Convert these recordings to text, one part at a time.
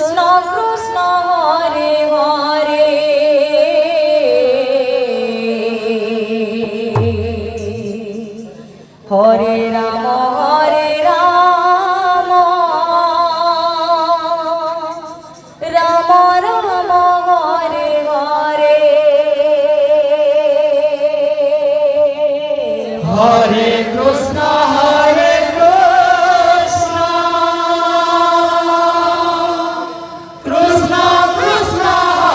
Krishna Krishna Hare Hare Hare Ram Ram Ram Hare Hare Hare Krishna Hare Krishna Krishna Krishna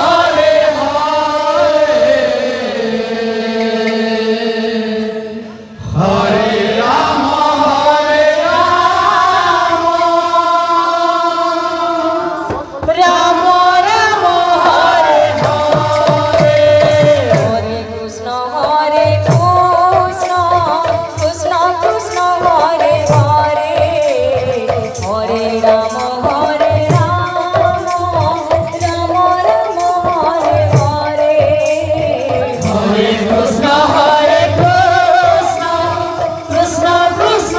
Hare Hare Hare Ram Ram Ram Hare Hare Hare Krishna Krishna Krishna Hare Hare Hare Ram Ram Ram Hare Hare Hare Krishna Hare Krishna Krishna Krishna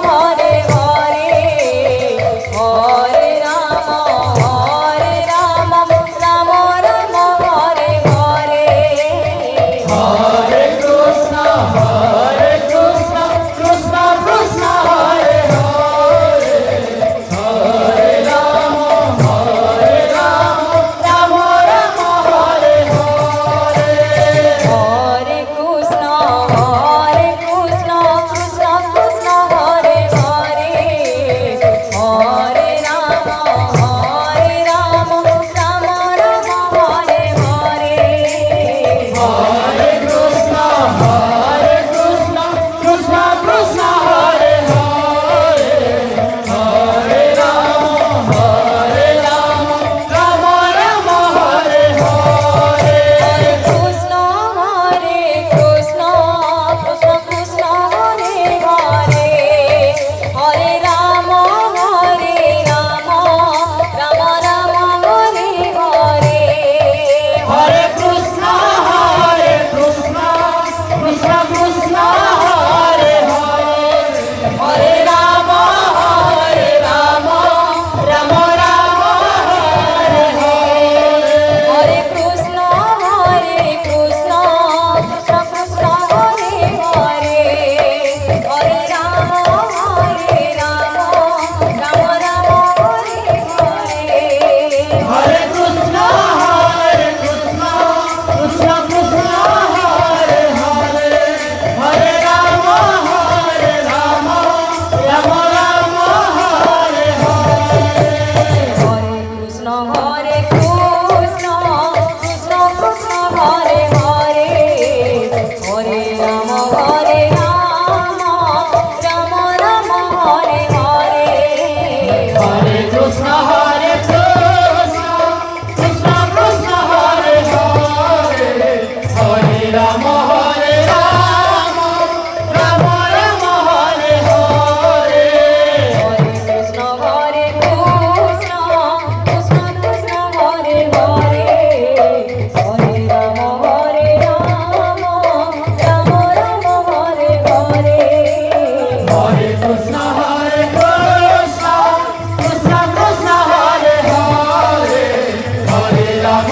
Hare Hare Hare Ram Ram Ram Hare Hare Hare Krishna Krishna Krishna Hare Hare Hare Ram Ram Ram Hare Hare Hare Krishna Krishna Krishna Hare Hare Hare Ram Ram Ram Hare Hare Hare Krishna Krishna Krishna Hare Hare Hare Ram Ram Ram Hare Hare Hare Krishna Krishna Krishna Hare Hare Hare Ram Ram Ram Hare Hare Krishna Krishna Krishna Hare Hare Hare Ram Ram Ram Hare Hare Hare Krishna Krishna Krishna Hare Hare Hare Ram Ram Ram Hare Hare Hare Krishna Krishna Krishna Hare Hare Hare Ram Ram Ram Hare Hare Hare Krishna Krishna Krishna Hare Hare Hare Ram Ram Ram Hare Hare Hare Krishna Krishna Krishna Hare Hare Hare Ram Ram Ram Hare Hare Hare Krishna Krishna Krishna Hare Hare Hare Ram Ram Ram Hare Hare Hare Krishna Krishna Krishna Hare Hare Hare Ram Ram Ram Hare Hare Hare Krishna Krishna Krishna Hare Hare Hare Ram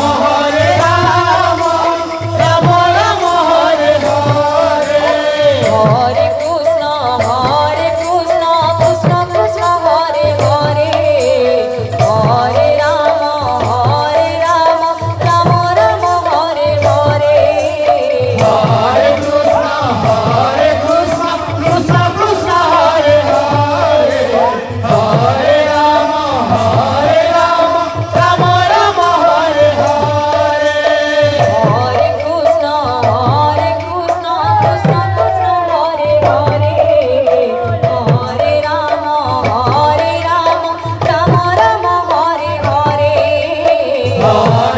Ram Ram Hare Hare Hare Krishna Krishna Hare Hare Hare Ram Ram Hare Hare Hare Krishna Krishna Krishna Hare Hare Hare Ram Ram Hare Hare Hare Krishna Krishna Hare Hare Hare Ram Ram Hare Hare Hare